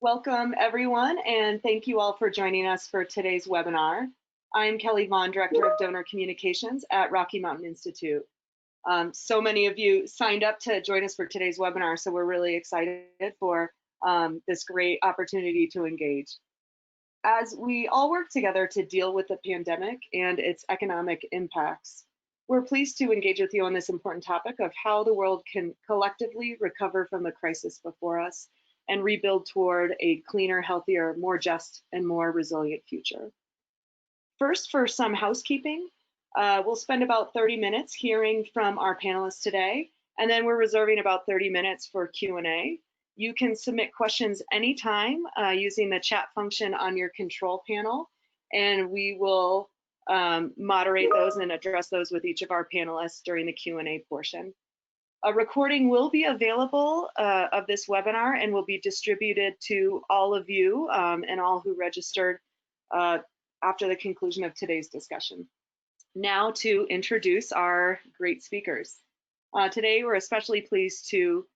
Welcome everyone, and thank you all for joining us for today's webinar. I'm Kelly Vaughn, Director of Donor Communications at Rocky Mountain Institute. So many of you signed up to join us for today's webinar, so we're really excited for this great opportunity to engage. As we all work together to deal with the pandemic and its economic impacts, we're pleased to engage with you on this important topic of how the world can collectively recover from the crisis before us and rebuild toward a cleaner, healthier, more just, and more resilient future. First, for some housekeeping, we'll spend about 30 minutes hearing from our panelists today, and then we're reserving about 30 minutes for Q&A. You can submit questions anytime using the chat function on your control panel, and we will moderate those and address those with each of our panelists during the Q&A portion. A recording will be available of this webinar and will be distributed to all of you and all who registered after the conclusion of today's discussion. Now to introduce our great speakers. Today we're especially pleased to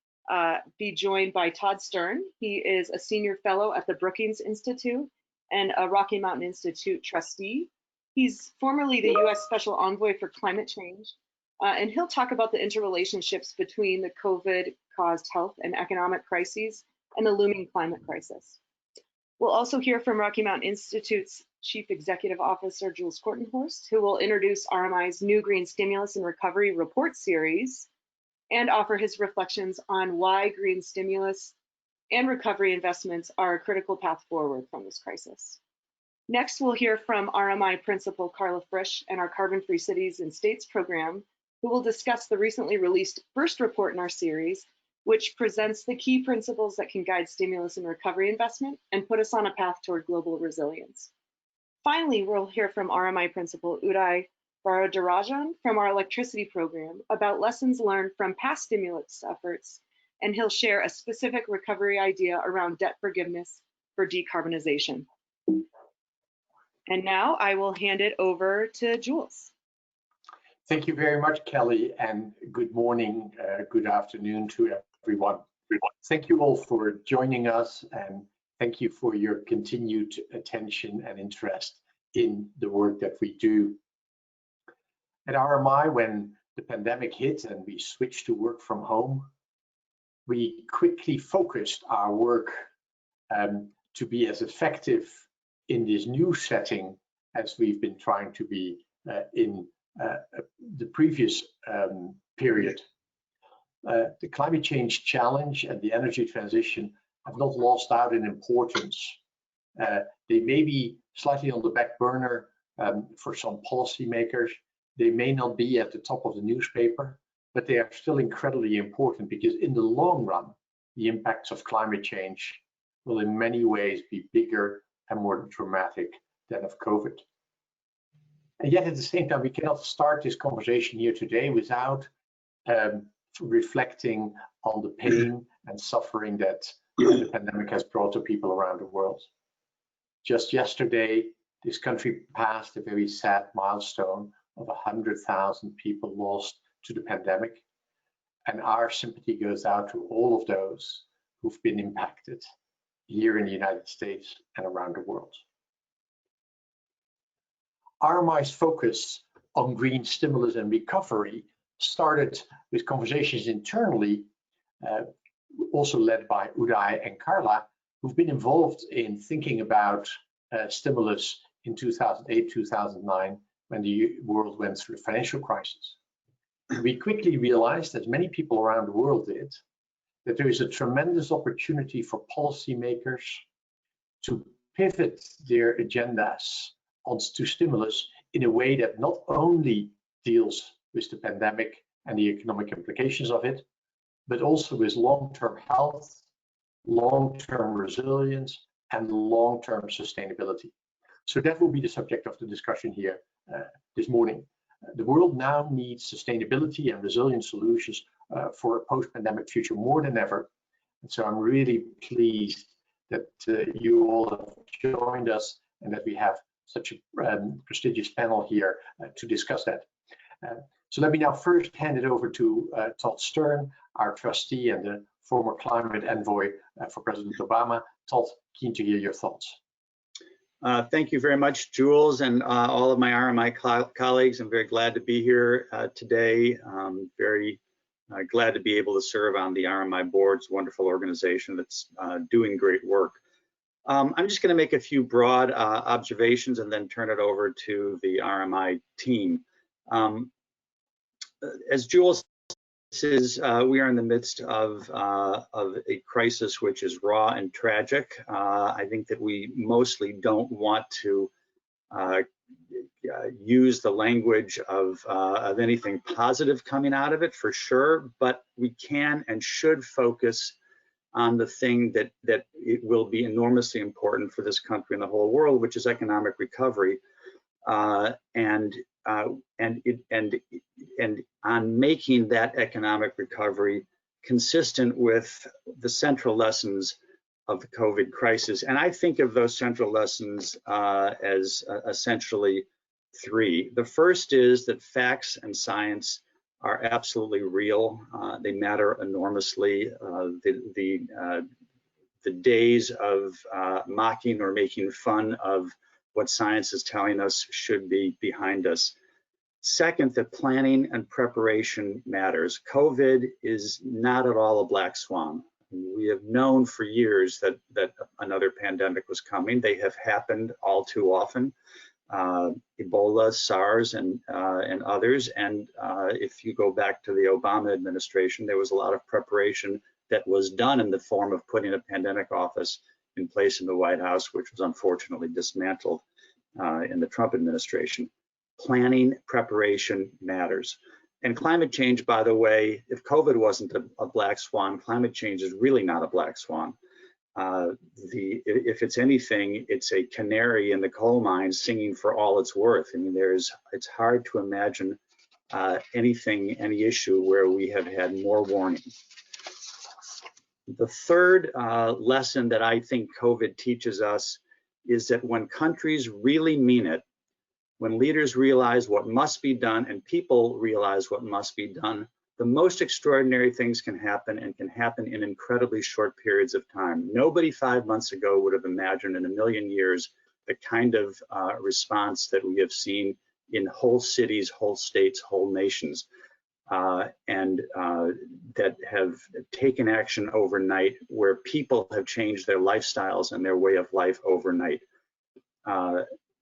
be joined by Todd Stern. He is a senior fellow at the Brookings Institute and a Rocky Mountain Institute trustee. He's formerly the US Special Envoy for Climate Change. And he'll talk about the interrelationships between the COVID-caused health and economic crises and the looming climate crisis. We'll also hear from Rocky Mountain Institute's Chief Executive Officer, Jules Kortenhorst, who will introduce RMI's new Green Stimulus and Recovery Report Series and offer his reflections on why green stimulus and recovery investments are a critical path forward from this crisis. Next, we'll hear from RMI Principal Carla Frisch and our Carbon-Free Cities and States program, who will discuss the recently released first report in our series, which presents the key principles that can guide stimulus and recovery investment and put us on a path toward global resilience. Finally, we'll hear from RMI Principal Uday Varadarajan from our electricity program about lessons learned from past stimulus efforts, and he'll share a specific recovery idea around debt forgiveness for decarbonization. And now I will hand it over to Jules. Thank you very much, Kelly, and good morning, good afternoon to everyone. Thank you all for joining us, and thank you for your continued attention and interest in the work that we do. At RMI, when the pandemic hit and we switched to work from home, we quickly focused our work to be as effective in this new setting as we've been trying to be in the previous period. The climate change challenge and the energy transition have not lost out in importance. They may be slightly on the back burner for some policymakers. They may not be at the top of the newspaper, but they are still incredibly important because in the long run, the impacts of climate change will in many ways be bigger and more dramatic than of COVID. And yet at the same time, we cannot start this conversation here today without reflecting on the pain and suffering that the pandemic has brought to people around the world. Just yesterday, this country passed a very sad milestone of 100,000 people lost to the pandemic. And our sympathy goes out to all of those who've been impacted here in the United States and around the world. RMI's focus on green stimulus and recovery started with conversations internally, also led by Uday and Carla, who've been involved in thinking about stimulus in 2008, 2009, when the world went through the financial crisis. We quickly realized, as many people around the world did, that there is a tremendous opportunity for policymakers to pivot their agendas onto stimulus in a way that not only deals with the pandemic and the economic implications of it, but also with long-term health, long-term resilience, and long-term sustainability. So that will be the subject of the discussion here this morning. The world now needs sustainability and resilient solutions for a post-pandemic future more than ever. And so I'm really pleased that you all have joined us and that we have such a prestigious panel here to discuss that. So let me now first hand it over to Todd Stern, our trustee and the former climate envoy for President Obama, Todd, keen to hear your thoughts. Thank you very much, Jules, and all of my RMI colleagues. I'm very glad to be here today. Very glad to be able to serve on the RMI board. It's a wonderful organization that's doing great work. I'm just going to make a few broad observations and then turn it over to the RMI team. As Jules says, we are in the midst of a crisis which is raw and tragic. I think that we mostly don't want to use the language of anything positive coming out of it, for sure, but we can and should focus on the thing that it will be enormously important for this country and the whole world, which is economic recovery, and on making that economic recovery consistent with the central lessons of the COVID crisis. And I think of those central lessons as essentially three. The first is that facts and science are absolutely real. They matter enormously. The days of mocking or making fun of what science is telling us should be behind us. Second, that planning and preparation matters. COVID is not at all a black swan. We have known for years that another pandemic was coming. They have happened all too often. Ebola, SARS, and others. And if you go back to the Obama administration, there was a lot of preparation that was done in the form of putting a pandemic office in place in the White House, which was unfortunately dismantled in the Trump administration. Planning, preparation matters. And climate change, by the way, if COVID wasn't a black swan, climate change is really not a black swan. If it's anything, it's a canary in the coal mine singing for all it's worth. I mean, it's hard to imagine any issue where we have had more warning. The third lesson that I think COVID teaches us is that when countries really mean it, when leaders realize what must be done and people realize what must be done, the most extraordinary things can happen, and can happen in incredibly short periods of time. Nobody 5 months ago would have imagined in a million years the kind of response that we have seen in whole cities, whole states, whole nations, and that have taken action overnight, where people have changed their lifestyles and their way of life overnight.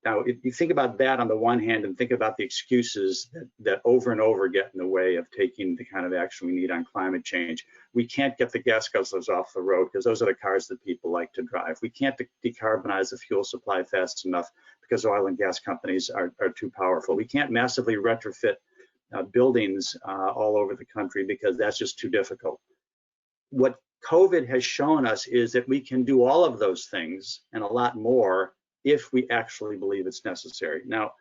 Now, if you think about that on the one hand, and think about the excuses that over and over get in the way of taking the kind of action we need on climate change. We can't get the gas guzzlers off the road because those are the cars that people like to drive. We can't decarbonize the fuel supply fast enough because oil and gas companies are too powerful. We can't massively retrofit buildings all over the country because that's just too difficult. What COVID has shown us is that we can do all of those things and a lot more if we actually believe it's necessary. Now,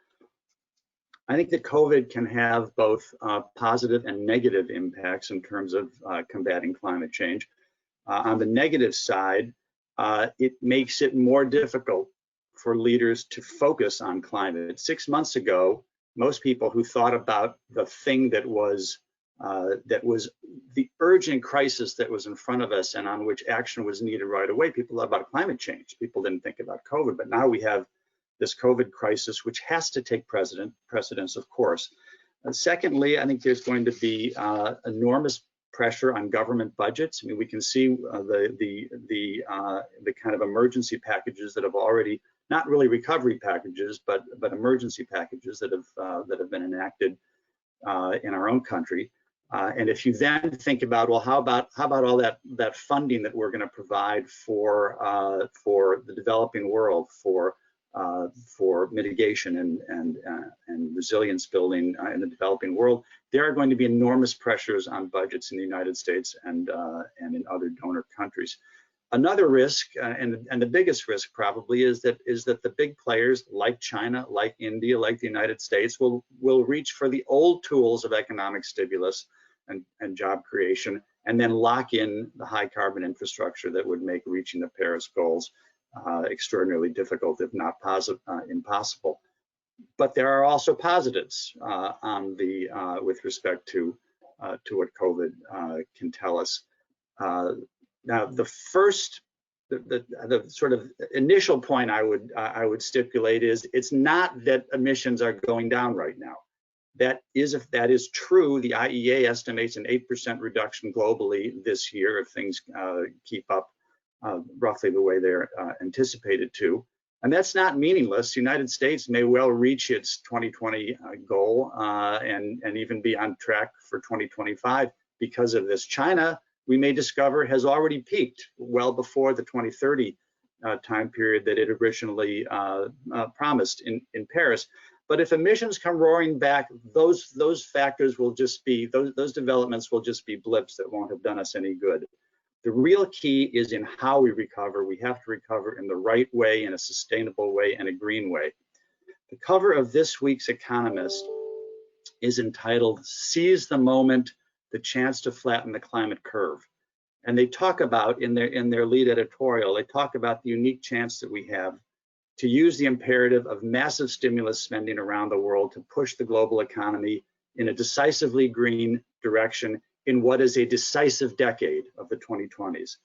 I think that COVID can have both positive and negative impacts in terms of combating climate change. On the negative side, it makes it more difficult for leaders to focus on climate. 6 months ago, most people who thought about the thing that was the urgent crisis that was in front of us and on which action was needed right away, people thought about climate change. People didn't think about COVID, but now we have this COVID crisis, which has to take precedence, of course. Secondly, I think there's going to be enormous pressure on government budgets. I mean, we can see the kind of emergency packages that have already, not really recovery packages, but emergency packages that have been enacted in our own country. And if you then think about, well, how about all that funding that we're going to provide for the developing world, for mitigation and resilience building in the developing world, there are going to be enormous pressures on budgets in the United States and in other donor countries. Another risk, and the biggest risk probably, is that the big players like China, like India, like the United States will reach for the old tools of economic stimulus and job creation, and then lock in the high carbon infrastructure that would make reaching the Paris goals extraordinarily difficult, if not impossible. But there are also positives with respect to what COVID can tell us. Now, the first the sort of initial point I would stipulate is it's not that emissions are going down right now. If that is true, the IEA estimates an 8% reduction globally this year if things keep up roughly the way they're anticipated to. And that's not meaningless. The United States may well reach its 2020 goal and even be on track for 2025 because of this. China, we may discover, has already peaked well before the 2030 time period that it originally promised in Paris. But if emissions come roaring back, those factors will just be, those developments will just be blips that won't have done us any good. The real key is in how we recover. We have to recover in the right way, in a sustainable way, and a green way. The cover of this week's Economist is entitled "Seize the Moment, the Chance to Flatten the Climate Curve." And they talk about, in their lead editorial, they talk about the unique chance that we have to use the imperative of massive stimulus spending around the world to push the global economy in a decisively green direction in what is a decisive decade of the 2020s.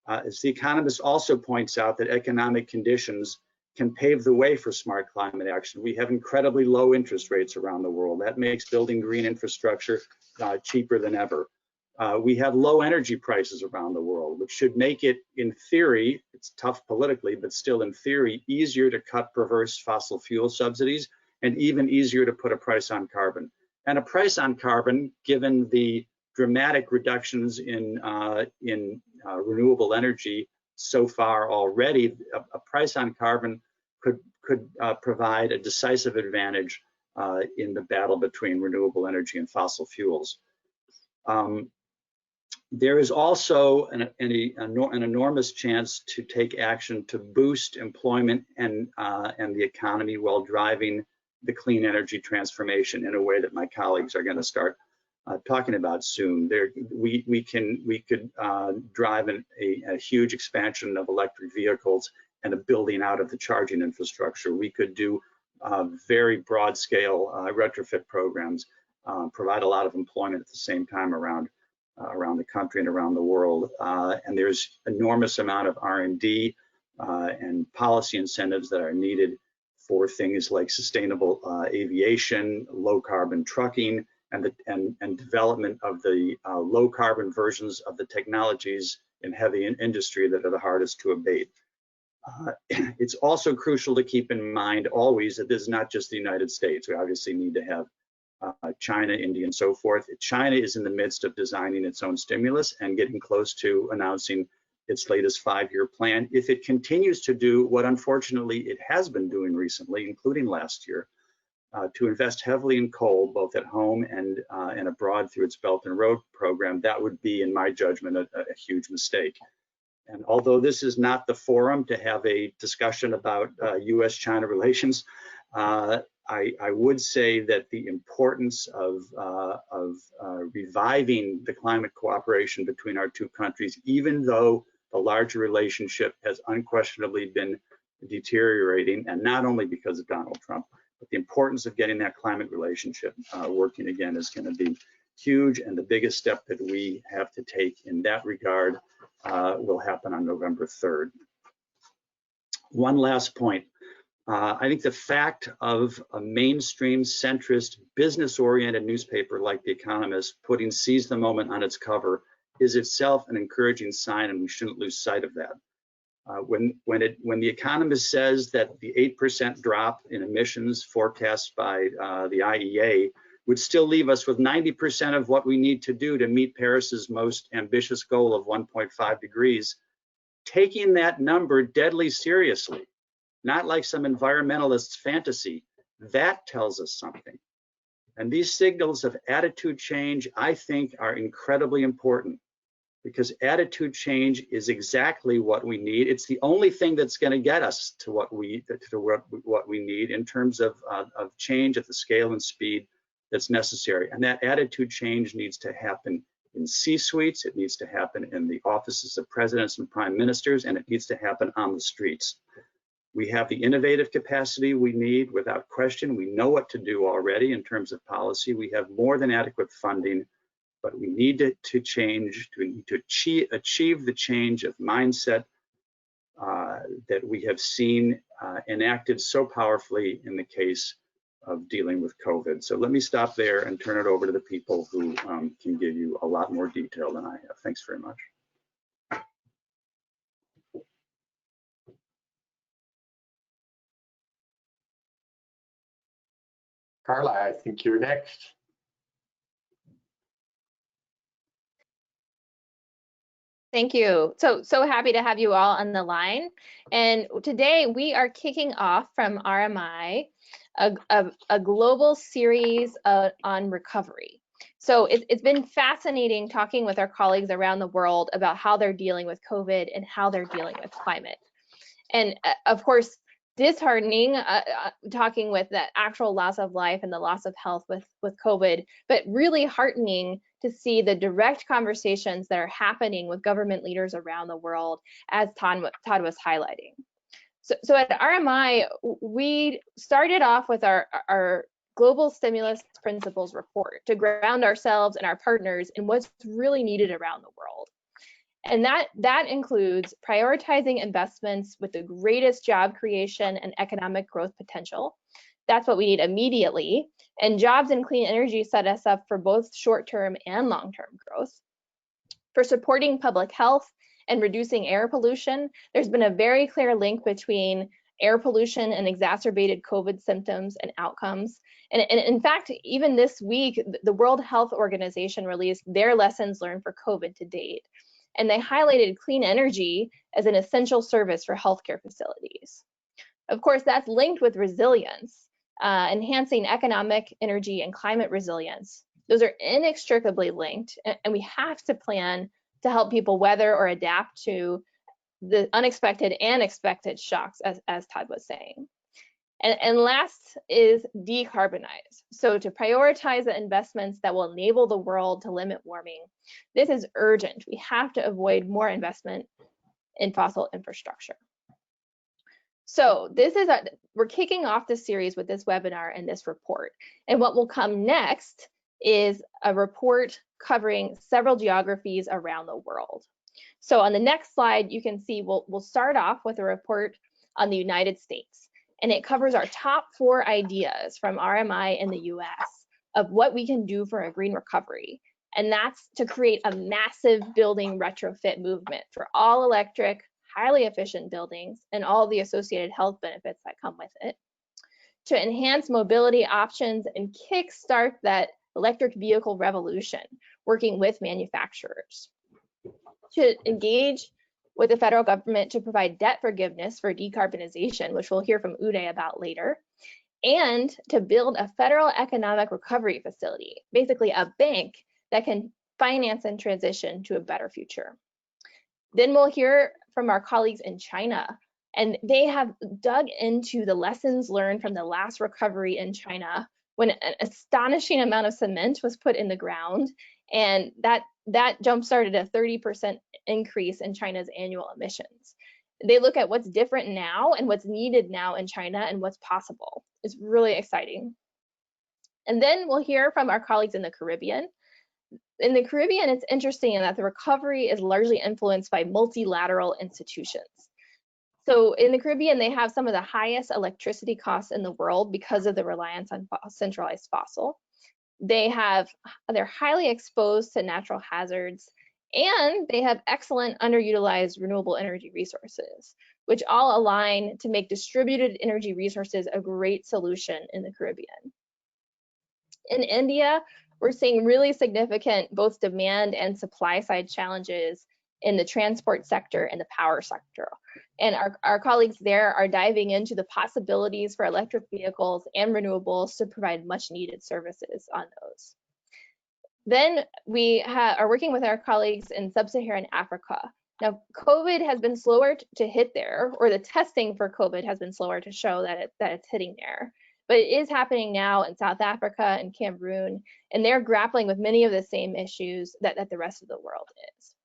As the Economist also points out, that economic conditions can pave the way for smart climate action. We have incredibly low interest rates around the world. That makes building green infrastructure cheaper than ever. We have low energy prices around the world, which should make it, in theory, it's tough politically, but still in theory, easier to cut perverse fossil fuel subsidies and even easier to put a price on carbon. And a price on carbon, given the dramatic reductions in renewable energy so far already, a price on carbon could provide a decisive advantage in the battle between renewable energy and fossil fuels. There is also an enormous chance to take action to boost employment and the economy while driving the clean energy transformation in a way that my colleagues are going to start talking about soon. We could drive a huge expansion of electric vehicles and a building out of the charging infrastructure. We could do very broad scale retrofit programs, provide a lot of employment at the same time around the country and around the world. And there's enormous amount of R&D and policy incentives that are needed for things like sustainable aviation, low carbon trucking, and development of the low carbon versions of the technologies in heavy industry that are the hardest to abate. It's also crucial to keep in mind always that this is not just the United States. We obviously need to have China, India, and so forth. China is in the midst of designing its own stimulus and getting close to announcing its latest 5-year plan. If it continues to do what unfortunately it has been doing recently, including last year, to invest heavily in coal, both at home and abroad through its Belt and Road program, that would be, in my judgment, a huge mistake. And although this is not the forum to have a discussion about US-China relations, I would say that the importance of reviving the climate cooperation between our two countries, even though the larger relationship has unquestionably been deteriorating, and not only because of Donald Trump, but the importance of getting that climate relationship working again is going to be huge, and the biggest step that we have to take in that regard will happen on November 3rd. One last point. I think the fact of a mainstream centrist business-oriented newspaper like The Economist putting "Seize the Moment" on its cover is itself an encouraging sign, and we shouldn't lose sight of that. When The Economist says that the 8% drop in emissions forecast by the IEA would still leave us with 90% of what we need to do to meet Paris's most ambitious goal of 1.5 degrees, taking that number deadly seriously, not like some environmentalist's fantasy, that tells us something. And these signals of attitude change, I think, are incredibly important, because attitude change is exactly what we need. It's the only thing that's going to get us to what we need in terms of change at the scale and speed that's necessary. And that attitude change needs to happen in C-suites, it needs to happen in the offices of presidents and prime ministers, and it needs to happen on the streets. We have the innovative capacity we need without question. We know what to do already in terms of policy. We have more than adequate funding, but we need to change, to achieve the change of mindset, that we have seen enacted so powerfully in the case of dealing with COVID. So let me stop there and turn it over to the people who can give you a lot more detail than I have. Thanks very much. Carla, I think you're next. Thank you. So happy to have you all on the line. And today we are kicking off from RMI a global series on recovery. So it's been fascinating talking with our colleagues around the world about how they're dealing with COVID and how they're dealing with climate. And of course, disheartening talking with the actual loss of life and the loss of health with COVID, but really heartening to see the direct conversations that are happening with government leaders around the world, as Todd was highlighting. So at RMI, we started off with our Global Stimulus Principles report to ground ourselves and our partners in what's really needed around the world. And that includes prioritizing investments with the greatest job creation and economic growth potential. That's what we need immediately. And jobs and clean energy set us up for both short-term and long-term growth. For supporting public health and reducing air pollution, there's been a very clear link between air pollution and exacerbated COVID symptoms and outcomes. And in fact, even this week, the World Health Organization released their lessons learned for COVID to date. And they highlighted clean energy as an essential service for healthcare facilities. Of course, that's linked with resilience, enhancing economic, energy, and climate resilience. Those are inextricably linked, and we have to plan to help people weather or adapt to the unexpected and expected shocks, as Todd was saying. And last is decarbonize. So to prioritize the investments that will enable the world to limit warming. This is urgent. We have to avoid more investment in fossil infrastructure. So we're kicking off this series with this webinar and this report. And what will come next is a report covering several geographies around the world. So on the next slide, you can see we'll start off with a report on the United States. And it covers our top 4 ideas from RMI in the US of what we can do for a green recovery. And that's to create a massive building retrofit movement for all electric, highly efficient buildings and all the associated health benefits that come with it. To enhance mobility options and kickstart that electric vehicle revolution, working with manufacturers. To engage with the federal government to provide debt forgiveness for decarbonization, which we'll hear from Uday about later, and to build a federal economic recovery facility, basically a bank that can finance and transition to a better future. Then we'll hear from our colleagues in China, and they have dug into the lessons learned from the last recovery in China when an astonishing amount of cement was put in the ground, and that jump-started a 30% increase in China's annual emissions. They look at what's different now and what's needed now in China and what's possible. It's really exciting. And then we'll hear from our colleagues in the Caribbean. In the Caribbean, it's interesting in that the recovery is largely influenced by multilateral institutions. So in the Caribbean, they have some of the highest electricity costs in the world because of the reliance on centralized fossil. They're highly exposed to natural hazards, and they have excellent underutilized renewable energy resources, which all align to make distributed energy resources a great solution in the Caribbean. In India, we're seeing really significant both demand and supply side challenges in the transport sector and the power sector. And our colleagues there are diving into the possibilities for electric vehicles and renewables to provide much needed services on those. Then we are working with our colleagues in sub-Saharan Africa. Now, COVID has been slower to hit there, or the testing for COVID has been slower to show that it's hitting there. But it is happening now in South Africa and Cameroon, and they're grappling with many of the same issues that the rest of the world is.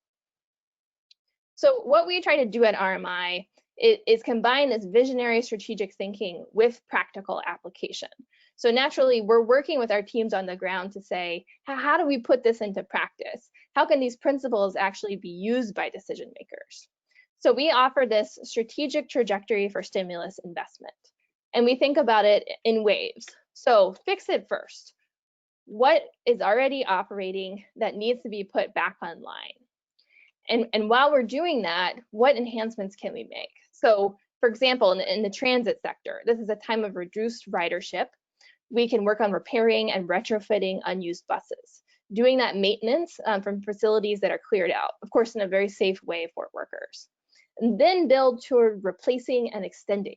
So what we try to do at RMI is combine this visionary strategic thinking with practical application. So naturally, we're working with our teams on the ground to say, how do we put this into practice? How can these principles actually be used by decision makers? So we offer this strategic trajectory for stimulus investment. And we think about it in waves. So fix it first. What is already operating that needs to be put back online? And while we're doing that, what enhancements can we make? So for example, in the transit sector, this is a time of reduced ridership. We can work on repairing and retrofitting unused buses, doing that maintenance from facilities that are cleared out, of course, in a very safe way for workers. And then build toward replacing and extending.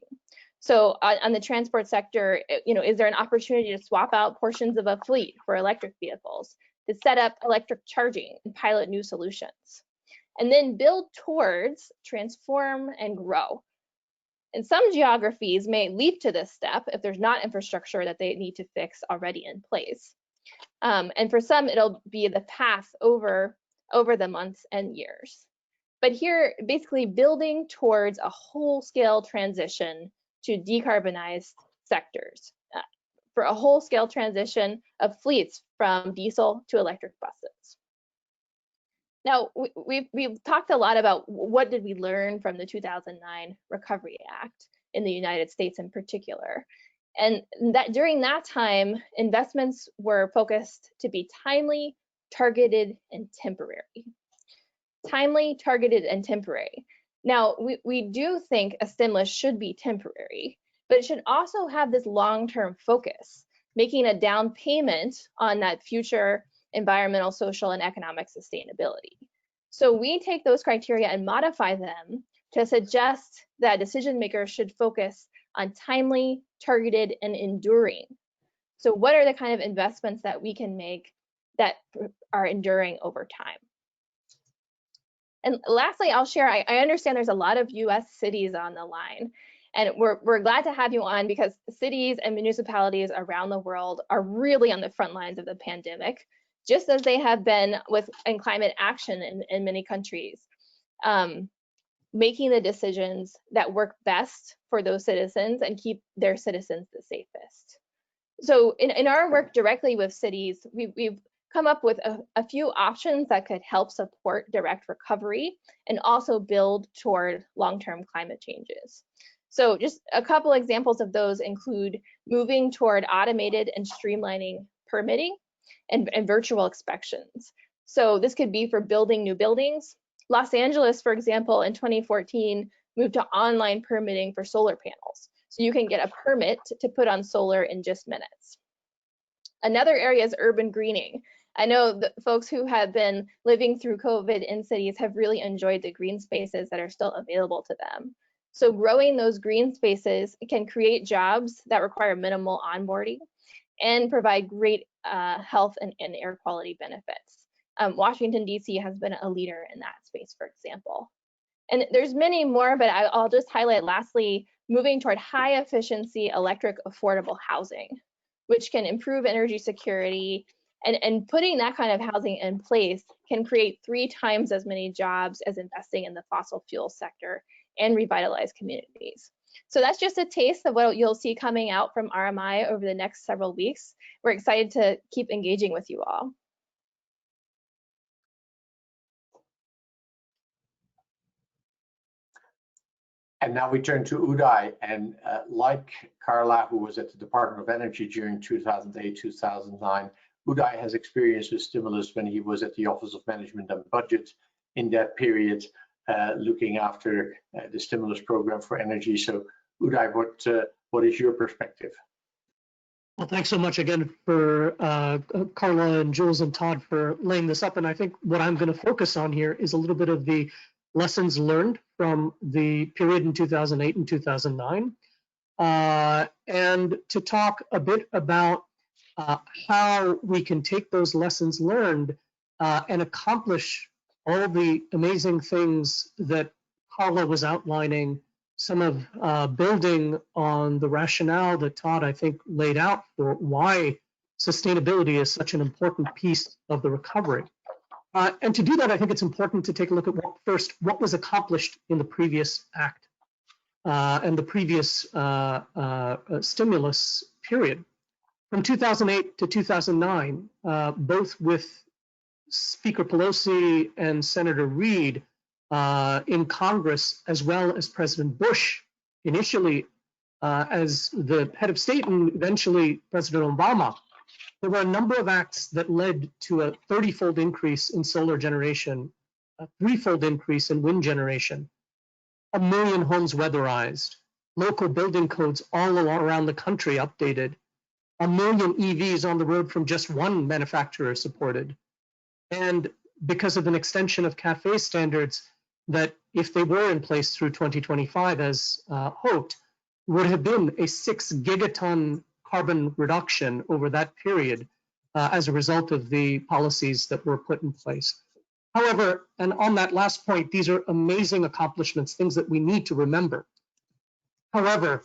So on the transport sector, is there an opportunity to swap out portions of a fleet for electric vehicles, to set up electric charging and pilot new solutions? And then build towards transform and grow. And some geographies may leap to this step if there's not infrastructure that they need to fix already in place. And for some, it'll be the path over the months and years. But here, basically building towards a whole-scale transition to decarbonized sectors, for a whole-scale transition of fleets from diesel to electric buses. Now, we've talked a lot about what did we learn from the 2009 Recovery Act in the United States in particular. And that during that time, investments were focused to be timely, targeted, and temporary. Timely, targeted, and temporary. Now, we do think a stimulus should be temporary, but it should also have this long-term focus, making a down payment on that future environmental, social, and economic sustainability. So we take those criteria and modify them to suggest that decision makers should focus on timely, targeted, and enduring. So what are the kind of investments that we can make that are enduring over time? And lastly, I'll share, I understand there's a lot of US cities on the line, and we're glad to have you on because cities and municipalities around the world are really on the front lines of the pandemic, just as they have been in climate action in many countries, making the decisions that work best for those citizens and keep their citizens the safest. So in our work directly with cities, we've come up with a few options that could help support direct recovery and also build toward long-term climate changes. So just a couple examples of those include moving toward automated and streamlining permitting and virtual inspections. So this could be for building new buildings. Los Angeles, for example, in 2014, moved to online permitting for solar panels. So you can get a permit to put on solar in just minutes. Another area is urban greening. I know that folks who have been living through COVID in cities have really enjoyed the green spaces that are still available to them. So growing those green spaces can create jobs that require minimal onboarding and provide great health and air quality benefits. Washington, D.C. has been a leader in that space, for example. And there's many more, but I'll just highlight lastly, moving toward high efficiency electric affordable housing, which can improve energy security, and putting that kind of housing in place can create 3 times as many jobs as investing in the fossil fuel sector and revitalize communities. So that's just a taste of what you'll see coming out from RMI over the next several weeks. We're excited to keep engaging with you all. And now we turn to Uday, and like Carla, who was at the Department of Energy during 2008-2009, Uday has experience with stimulus when he was at the Office of Management and Budget in that period, looking after the stimulus program for energy. So Uday, what is your perspective? Well, thanks so much again for Carla and Jules and Todd for laying this up. And I think what I'm going to focus on here is a little bit of the lessons learned from the period in 2008 and 2009, and to talk a bit about how we can take those lessons learned and accomplish all the amazing things that Carla was outlining, some of building on the rationale that Todd, I think, laid out for why sustainability is such an important piece of the recovery. And to do that, I think it's important to take a look at what was accomplished in the previous act and the previous stimulus period. From 2008 to 2009, both with Speaker Pelosi and Senator Reid, in Congress, as well as President Bush initially as the head of state, and eventually President Obama, there were a number of acts that led to a 30-fold increase in solar generation, a 3-fold increase in wind generation, 1 million homes weatherized, local building codes all around the country updated, 1 million EVs on the road from just one manufacturer supported. And because of an extension of CAFE standards that, if they were in place through 2025 as hoped, would have been a 6 gigaton carbon reduction over that period as a result of the policies that were put in place. However, and on that last point, these are amazing accomplishments, things that we need to remember. However,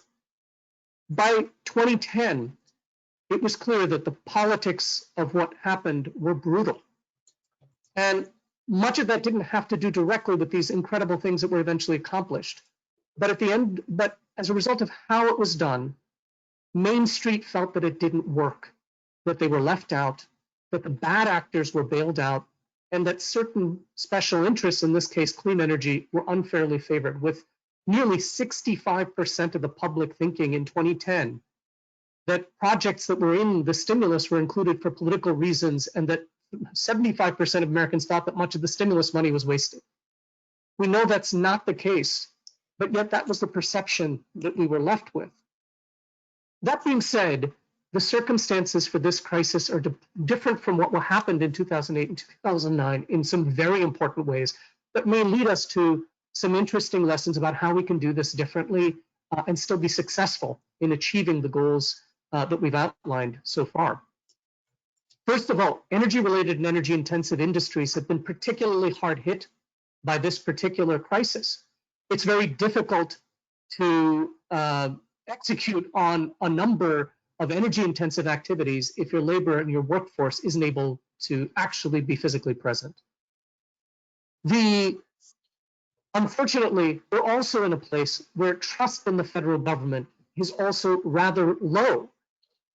by 2010, it was clear that the politics of what happened were brutal. And much of that didn't have to do directly with these incredible things that were eventually accomplished. But at the end, but as a result of how it was done, Main Street felt that it didn't work, that they were left out, that the bad actors were bailed out, and that certain special interests, in this case clean energy, were unfairly favored, with nearly 65% of the public thinking in 2010 that projects that were in the stimulus were included for political reasons, and that 75% of Americans thought that much of the stimulus money was wasted. We know that's not the case, but yet that was the perception that we were left with. That being said, the circumstances for this crisis are different from what happened in 2008 and 2009 in some very important ways that may lead us to some interesting lessons about how we can do this differently and still be successful in achieving the goals that we've outlined so far. First of all, energy-related and energy-intensive industries have been particularly hard hit by this particular crisis. It's very difficult to execute on a number of energy-intensive activities if your labor and your workforce isn't able to actually be physically present. Unfortunately, we're also in a place where trust in the federal government is also rather low.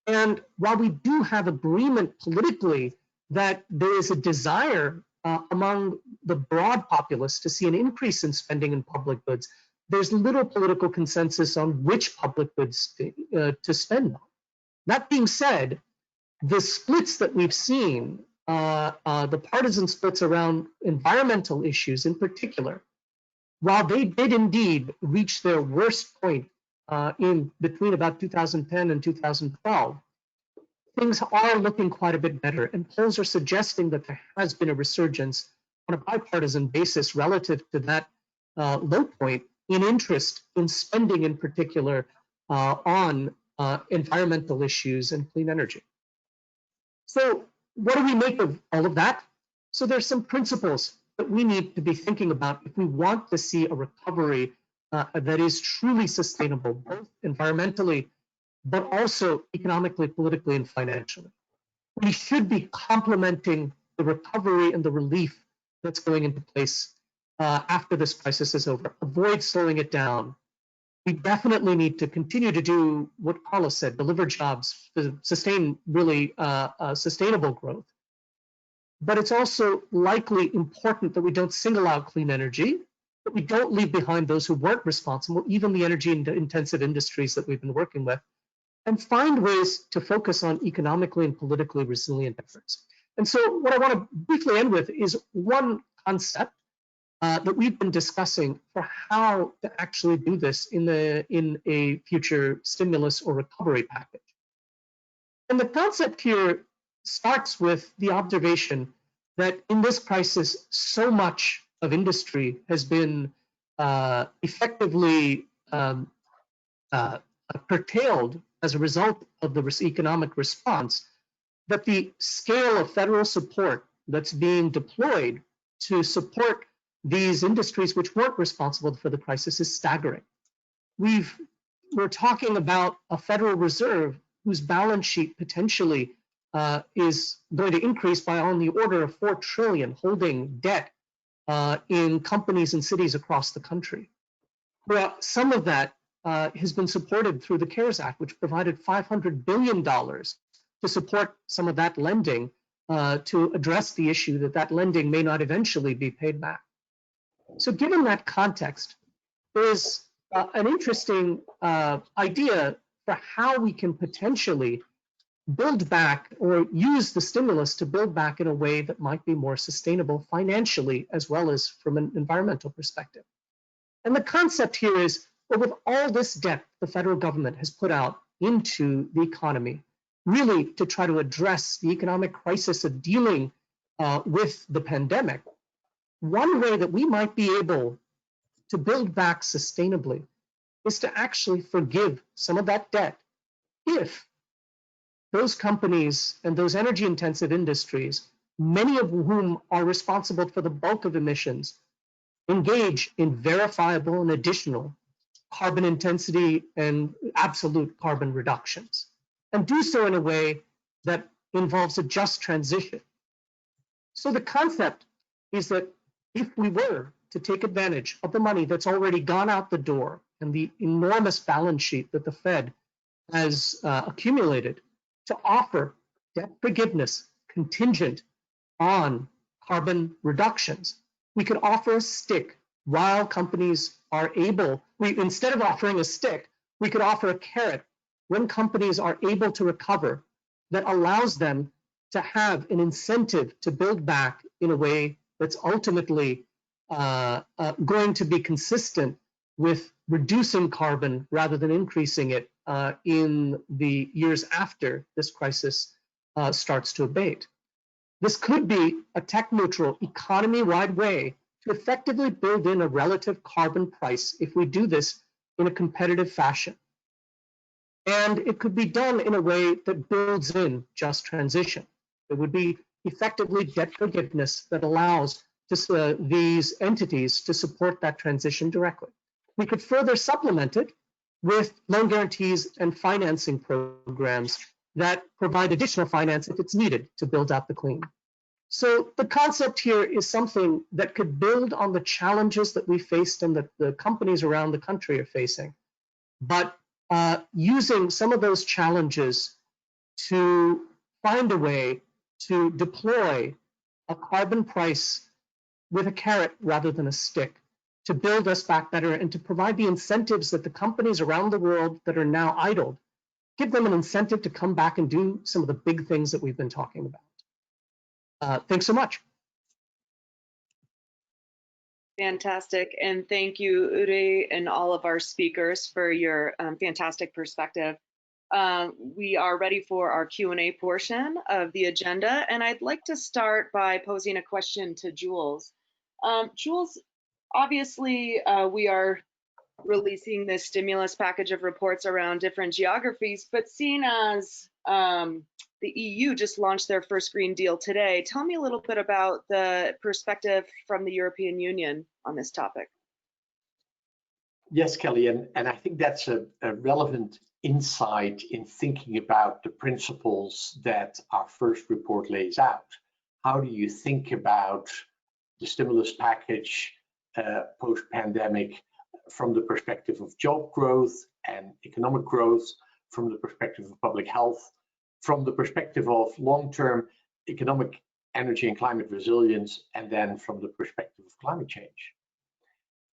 And while we do have agreement politically that there is a desire among the broad populace to see an increase in spending in public goods, there's little political consensus on which public goods to spend on. That being said, the splits that we've seen, the partisan splits around environmental issues in particular, while they did indeed reach their worst point in between about 2010 and 2012, things are looking quite a bit better, and polls are suggesting that there has been a resurgence on a bipartisan basis relative to that low point in interest in spending, in particular on environmental issues and clean energy. So what do we make of all of that? So there's some principles that we need to be thinking about if we want to see a recovery that is truly sustainable, both environmentally, but also economically, politically, and financially. We should be complementing the recovery and the relief that's going into place after this crisis is over. Avoid slowing it down. We definitely need to continue to do what Carla said, deliver jobs, to sustain really sustainable growth. But it's also likely important that we don't single out clean energy, that we don't leave behind those who weren't responsible, even the energy-intensive industries that we've been working with, and find ways to focus on economically and politically resilient efforts. And so what I want to briefly end with is one concept that we've been discussing for how to actually do this in a future stimulus or recovery package. And the concept here starts with the observation that in this crisis, so much of industry has been effectively curtailed as a result of the economic response, that the scale of federal support that's being deployed to support these industries which weren't responsible for the crisis is staggering. We're talking about a Federal Reserve whose balance sheet potentially is going to increase by on the order of $4 trillion, holding debt in companies and cities across the country. Well, some of that has been supported through the CARES Act, which provided $500 billion to support some of that lending to address the issue that lending may not eventually be paid back. So given that context, there's an interesting idea for how we can potentially build back or use the stimulus to build back in a way that might be more sustainable financially as well as from an environmental perspective. And the concept here is, well, with all this debt the federal government has put out into the economy, really to try to address the economic crisis of dealing with the pandemic, one way that we might be able to build back sustainably is to actually forgive some of that debt if those companies and those energy intensive industries, many of whom are responsible for the bulk of emissions, engage in verifiable and additional carbon intensity and absolute carbon reductions, and do so in a way that involves a just transition. So the concept is that if we were to take advantage of the money that's already gone out the door and the enormous balance sheet that the Fed has accumulated to offer debt forgiveness contingent on carbon reductions, we could offer a stick while companies are able, instead of offering a stick, we could offer a carrot when companies are able to recover that allows them to have an incentive to build back in a way that's ultimately going to be consistent with reducing carbon rather than increasing it in the years after this crisis starts to abate. This could be a tech-neutral, economy-wide way to effectively build in a relative carbon price if we do this in a competitive fashion. And it could be done in a way that builds in just transition. It would be effectively debt forgiveness that allows these entities to support that transition directly. We could further supplement it with loan guarantees and financing programs that provide additional finance if it's needed to build out the clean. So the concept here is something that could build on the challenges that we faced and that the companies around the country are facing, but using some of those challenges to find a way to deploy a carbon price with a carrot rather than a stick to build us back better and to provide the incentives that the companies around the world that are now idled, give them an incentive to come back and do some of the big things that we've been talking about. Thanks so much. Fantastic. And thank you, Uday, and all of our speakers for your fantastic perspective. We are ready for our Q&A portion of the agenda. And I'd like to start by posing a question to Jules. Jules, obviously, we are releasing this stimulus package of reports around different geographies, but seeing as the EU just launched their first Green Deal today, tell me a little bit about the perspective from the European Union on this topic. Yes, Kelly, and I think that's a relevant insight in thinking about the principles that our first report lays out. How do you think about the stimulus package post-pandemic from the perspective of job growth and economic growth, from the perspective of public health, from the perspective of long-term economic, energy and climate resilience, and then from the perspective of climate change.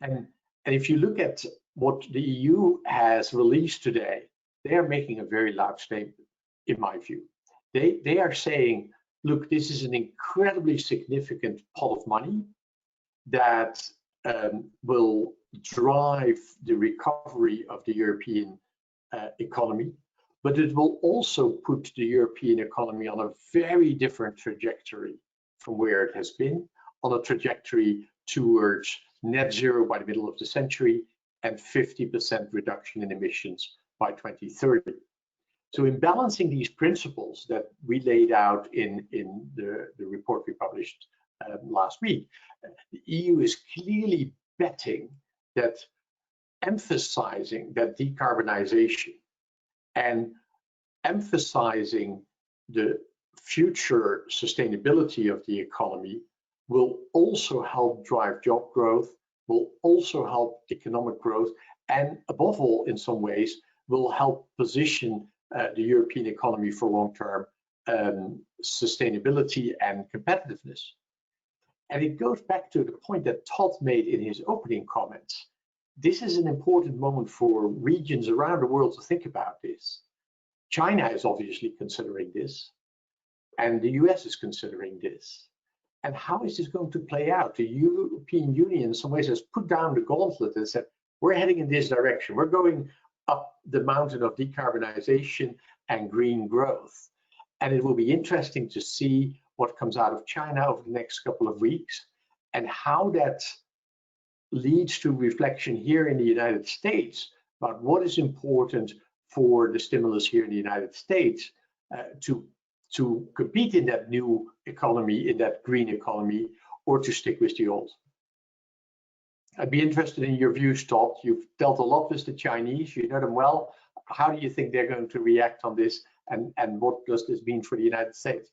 And if you look at what the EU has released today, they are making a very loud statement, in my view. They are saying, look, this is an incredibly significant pot of money that will drive the recovery of the European economy, but it will also put the European economy on a very different trajectory from where it has been, on a trajectory towards net zero by the middle of the century and 50% reduction in emissions by 2030. So in balancing these principles that we laid out in the report we published last week, the EU is clearly betting that emphasizing that decarbonization and emphasizing the future sustainability of the economy will also help drive job growth, will also help economic growth, and above all, in some ways, will help position the European economy for long-term sustainability and competitiveness. And it goes back to the point that Todd made in his opening comments. This is an important moment for regions around the world to think about this. China is obviously considering this, and the US is considering this. And how is this going to play out? The European Union in some ways has put down the gauntlet and said, we're heading in this direction. We're going up the mountain of decarbonization and green growth. And it will be interesting to see what comes out of China over the next couple of weeks and how that leads to reflection here in the United States about what is important for the stimulus here in the United States to compete in that new economy, in that green economy, or to stick with the old. I'd be interested in your views, Todd. You've dealt a lot with the Chinese, you know them well. How do you think they're going to react on this, and what does this mean for the United States?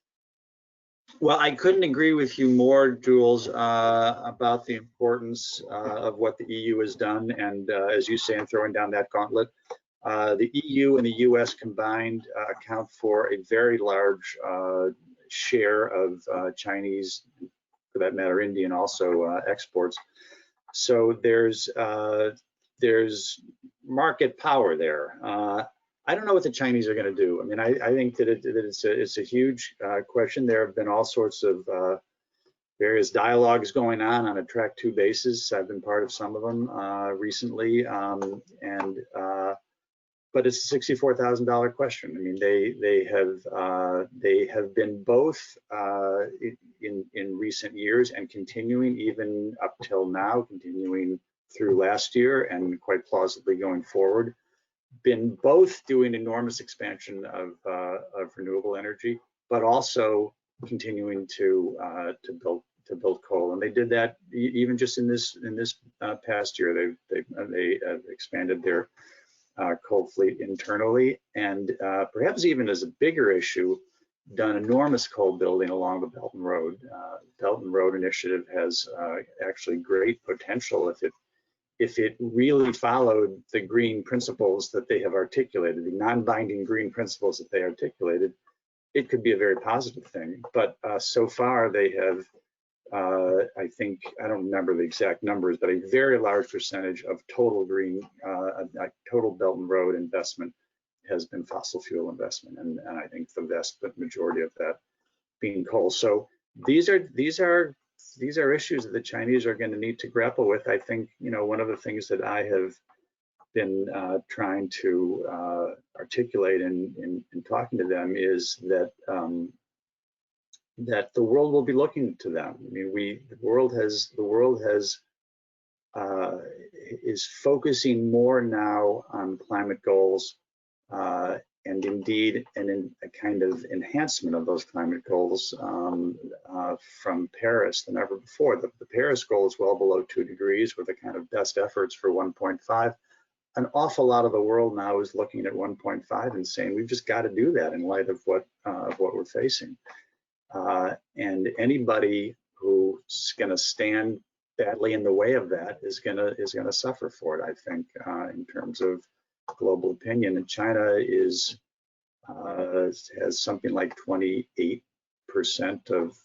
Well, I couldn't agree with you more, Jules, about the importance of what the EU has done. And as you say, in throwing down that gauntlet, the EU and the US combined account for a very large share of Chinese, for that matter, Indian also exports. So there's market power there. I don't know what the Chinese are going to do. I mean, I think that it's a huge question. There have been all sorts of various dialogues going on a track 2 basis. I've been part of some of them recently, but it's a $64,000 question. I mean, they have been both in recent years and continuing even up till now, continuing through last year and quite plausibly going forward, been both doing enormous expansion of renewable energy, but also continuing to build coal. And they did that even just in this past year. They have expanded their coal fleet internally, and perhaps even as a bigger issue, done enormous coal building along the Belt and Road. Belt and Road Initiative has actually great potential if it really followed the green principles that they have articulated, the non-binding green principles that they articulated. It could be a very positive thing. But so far they have, I think, I don't remember the exact numbers, but a very large percentage of total green, total Belt and Road investment has been fossil fuel investment, and I think the vast majority of that being coal. So these are issues that the Chinese are going to need to grapple with. I think, you know, one of the things that I have been trying to articulate in talking to them is that that the world will be looking to them. I mean, the world is focusing more now on climate goals, and indeed, in a kind of enhancement of those climate goals from Paris than ever before. The Paris goal is well below 2 degrees with the kind of best efforts for 1.5. An awful lot of the world now is looking at 1.5 and saying we've just got to do that in light of what we're facing. And anybody who's going to stand badly in the way of that is going to suffer for it, I think, in terms of global opinion. And China has something like 28% of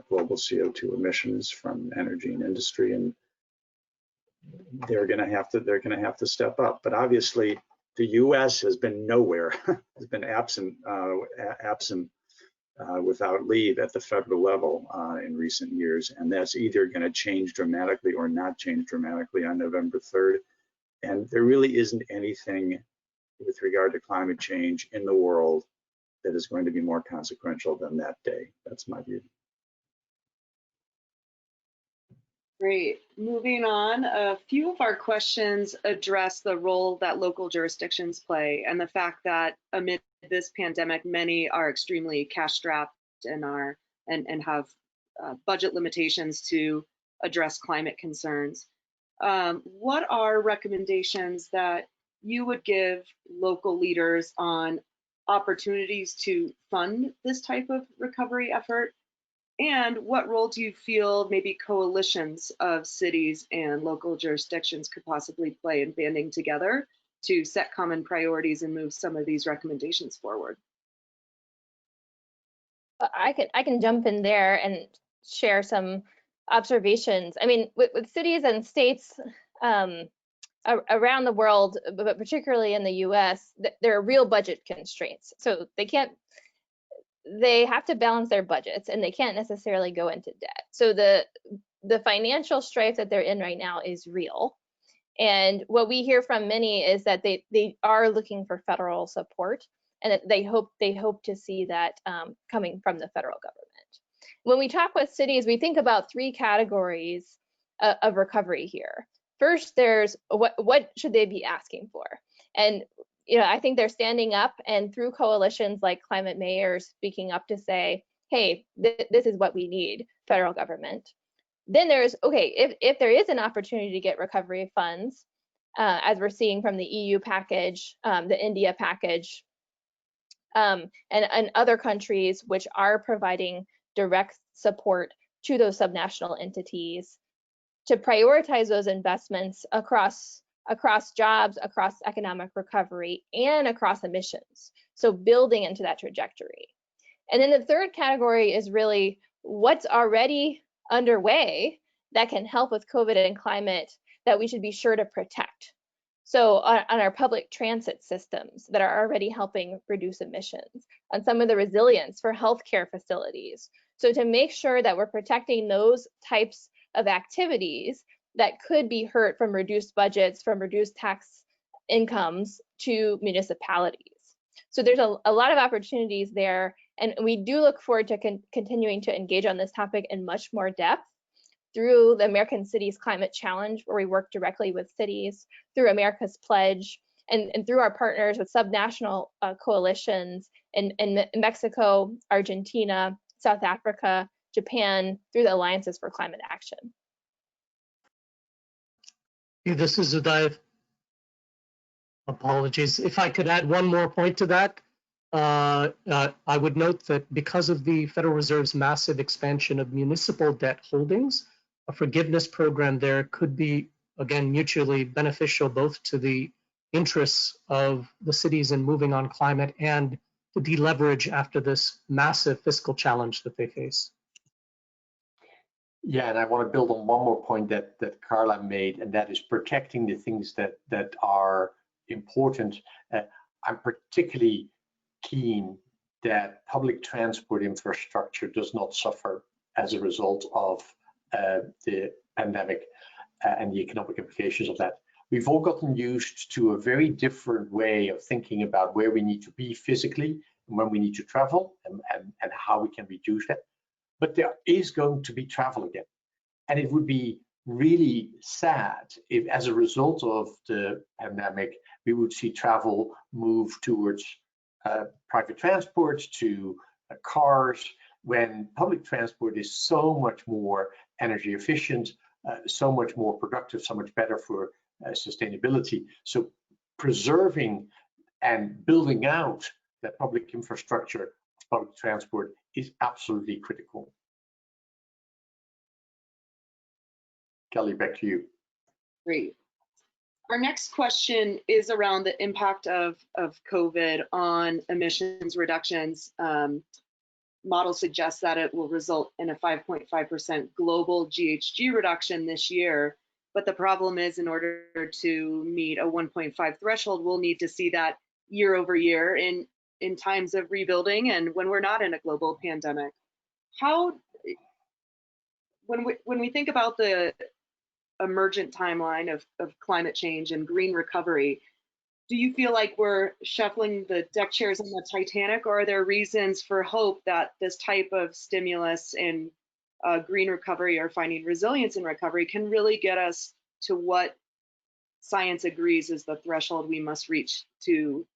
global CO2 emissions from energy and industry, and they're going to have to step up. But obviously, the U.S. has been nowhere, has been absent without leave at the federal level in recent years, and that's either going to change dramatically or not change dramatically on November 3rd. And there really isn't anything with regard to climate change in the world that is going to be more consequential than that day. That's my view. Great. Moving on, a few of our questions address the role that local jurisdictions play and the fact that amid this pandemic, many are extremely cash strapped and have budget limitations to address climate concerns. What are recommendations that you would give local leaders on opportunities to fund this type of recovery effort? And what role do you feel maybe coalitions of cities and local jurisdictions could possibly play in banding together to set common priorities and move some of these recommendations forward? I can jump in there and share some observations. I mean, with cities and states around the world, but particularly in the US, there are real budget constraints. So they have to balance their budgets and they can't necessarily go into debt. So the financial strife that they're in right now is real. And what we hear from many is that they are looking for federal support, and that they hope to see that coming from the federal government. When we talk with cities, we think about three categories of recovery here. First, there's what should they be asking for? And I think they're standing up, and through coalitions like Climate Mayors speaking up to say, hey, this is what we need, federal government. Then there's, okay, if there is an opportunity to get recovery funds, as we're seeing from the EU package, the India package, and other countries which are providing direct support to those subnational entities, to prioritize those investments across jobs, across economic recovery, and across emissions. So building into that trajectory. And then the third category is really what's already underway that can help with COVID and climate that we should be sure to protect. So on our public transit systems that are already helping reduce emissions, on some of the resilience for healthcare facilities. So to make sure that we're protecting those types of activities that could be hurt from reduced budgets, from reduced tax incomes to municipalities. So there's a lot of opportunities there, and we do look forward to continuing to engage on this topic in much more depth through the American Cities Climate Challenge, where we work directly with cities, through America's Pledge, and through our partners with subnational coalitions in Mexico, Argentina, South Africa, Japan, through the Alliances for Climate Action. This is Uday. Apologies. If I could add one more point to that, I would note that because of the Federal Reserve's massive expansion of municipal debt holdings, a forgiveness program there could be, again, mutually beneficial both to the interests of the cities in moving on climate and to deleverage after this massive fiscal challenge that they face. Yeah, and I want to build on one more point that Carla made, and that is protecting the things that are important. I'm particularly keen that public transport infrastructure does not suffer as a result of the pandemic and the economic implications of that. We've all gotten used to a very different way of thinking about where we need to be physically and when we need to travel and how we can reduce that. But there is going to be travel again. And it would be really sad if, as a result of the pandemic, we would see travel move towards private transport, to cars, when public transport is so much more energy efficient, so much more productive, so much better for sustainability. So preserving and building out that public infrastructure, public transport, is absolutely critical. Kelly, back to you. Great. Our next question is around the impact of COVID on emissions reductions. Model suggests that it will result in a 5.5% global GHG reduction this year. But the problem is, in order to meet a 1.5 threshold, we'll need to see that year over year in times of rebuilding and when we're not in a global pandemic. When we think about the emergent timeline of climate change and green recovery, do you feel like we're shuffling the deck chairs on the Titanic, or are there reasons for hope that this type of stimulus and green recovery or finding resilience in recovery can really get us to what science agrees is the threshold we must reach to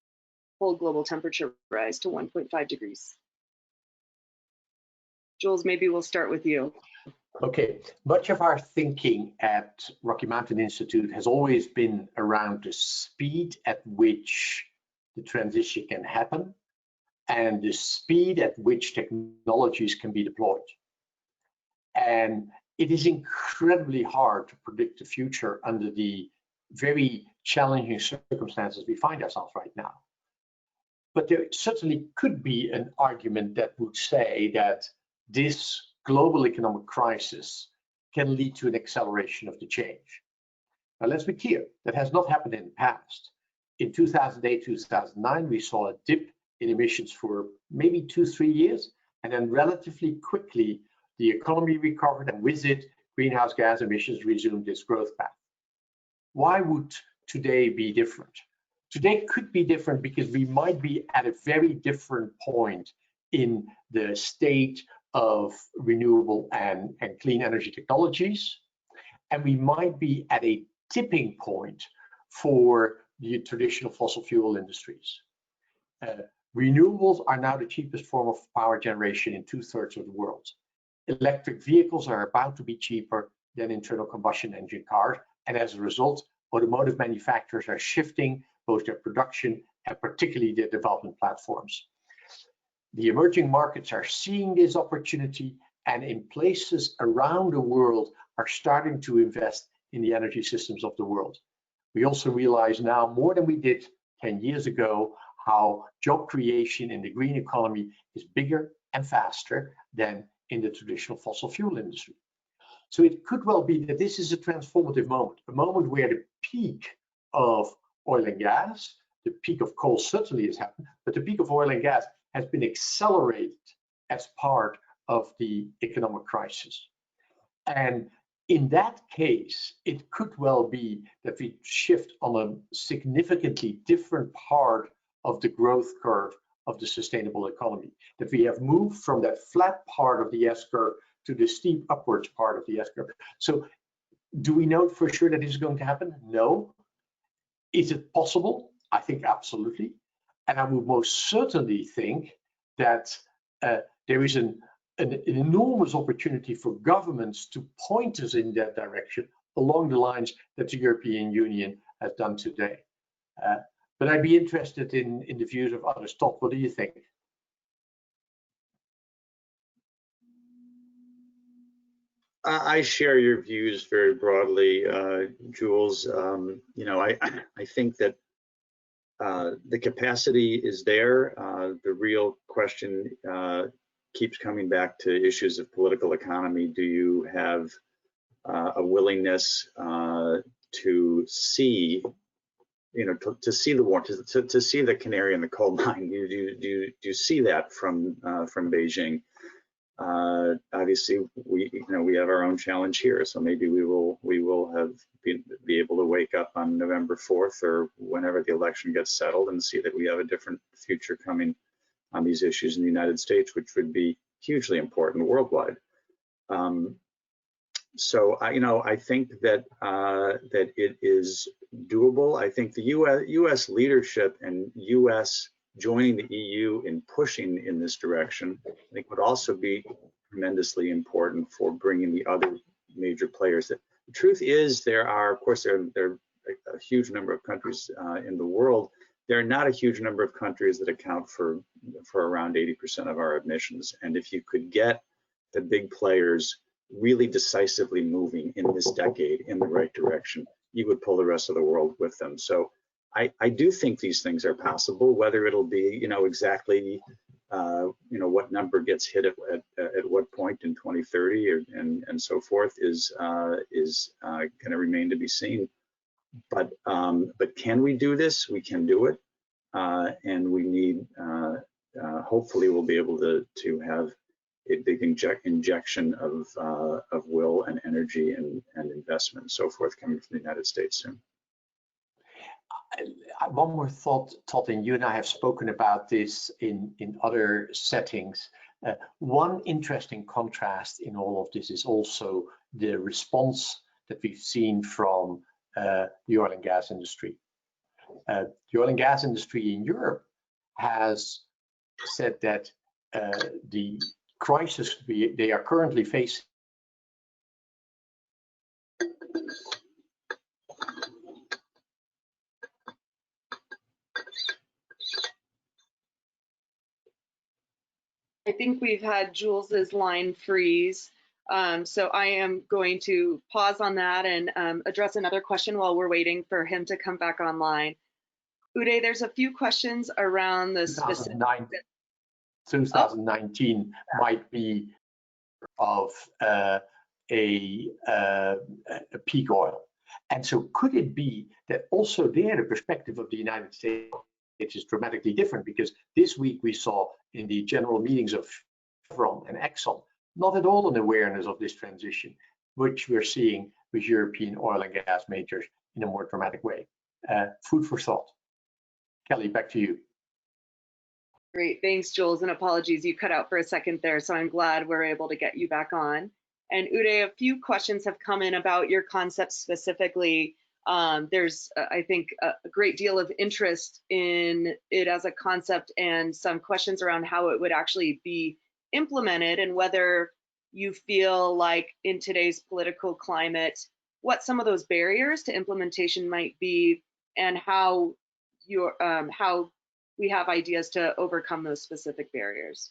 hold global temperature rise to 1.5 degrees? Jules, maybe we'll start with you. Okay, much of our thinking at Rocky Mountain Institute has always been around the speed at which the transition can happen and the speed at which technologies can be deployed. And it is incredibly hard to predict the future under the very challenging circumstances we find ourselves right now. But there certainly could be an argument that would say that this global economic crisis can lead to an acceleration of the change. Now, let's be clear, that has not happened in the past. In 2008, 2009, we saw a dip in emissions for maybe 2-3 years, and then relatively quickly, the economy recovered, and with it, greenhouse gas emissions resumed its growth path. Why would today be different? Today could be different because we might be at a very different point in the state of renewable and clean energy technologies, and we might be at a tipping point for the traditional fossil fuel industries. Renewables are now the cheapest form of power generation in 2/3 of the world. Electric vehicles are about to be cheaper than internal combustion engine cars, and as a result, automotive manufacturers are shifting both their production and particularly their development platforms. The emerging markets are seeing this opportunity, and in places around the world are starting to invest in the energy systems of the world. We also realize now more than we did 10 years ago how job creation in the green economy is bigger and faster than in the traditional fossil fuel industry. So it could well be that this is a transformative moment, a moment where the peak of oil and gas, the peak of coal certainly has happened, but the peak of oil and gas has been accelerated as part of the economic crisis. And in that case, it could well be that we shift on a significantly different part of the growth curve of the sustainable economy, that we have moved from that flat part of the S-curve to the steep upwards part of the S-curve. So do we know for sure that this is going to happen? No. Is it possible? I think absolutely. And I would most certainly think that there is an enormous opportunity for governments to point us in that direction along the lines that the European Union has done today. But I'd be interested in the views of others. Todd, what do you think? I share your views very broadly, Jules. You know, I think that the capacity is there. The real question keeps coming back to issues of political economy. Do you have a willingness to see, you know, to see the war, to see the canary in the coal mine? Do you see that from Beijing? Obviously, we have our own challenge here, so maybe we will be able to wake up on November 4th or whenever the election gets settled and see that we have a different future coming on these issues in the United States, which would be hugely important worldwide. So I think that that it is doable. I think the U.S. leadership and U.S. joining the EU in pushing in this direction, I think would also be tremendously important for bringing the other major players. The truth is, there are, of course, there are a huge number of countries in the world. There are not a huge number of countries that account for around 80% of our emissions. And if you could get the big players really decisively moving in this decade in the right direction, you would pull the rest of the world with them. So I do think these things are possible. Whether it'll be, exactly, what number gets hit at what point in 2030 and so forth is going to remain to be seen. But can we do this? We can do it, and we need. Hopefully, we'll be able to have a big injection of will and energy and investment and so forth coming from the United States soon. One more thought, Todd, and you and I have spoken about this in other settings. One interesting contrast in all of this is also the response that we've seen from the oil and gas industry. The oil and gas industry in Europe has said that the crisis they are currently facing I think we've had Jules's line freeze. So I am going to pause on that and address another question while we're waiting for him to come back online. Uday, there's a few questions around the specific. 2019 might be of a peak oil. And so could it be that also there the perspective of the United States is dramatically different? Because this week we saw in the general meetings of Chevron and Exxon not at all an awareness of this transition, which we're seeing with European oil and gas majors in a more dramatic way. Food for thought. Kelly, back to you. Great, thanks, Jules, and apologies, you cut out for a second there, so I'm glad we're able to get you back on. And Uday, a few questions have come in about your concept specifically. There's, I think, a great deal of interest in it as a concept and some questions around how it would actually be implemented and whether you feel like in today's political climate, what some of those barriers to implementation might be and how we have ideas to overcome those specific barriers.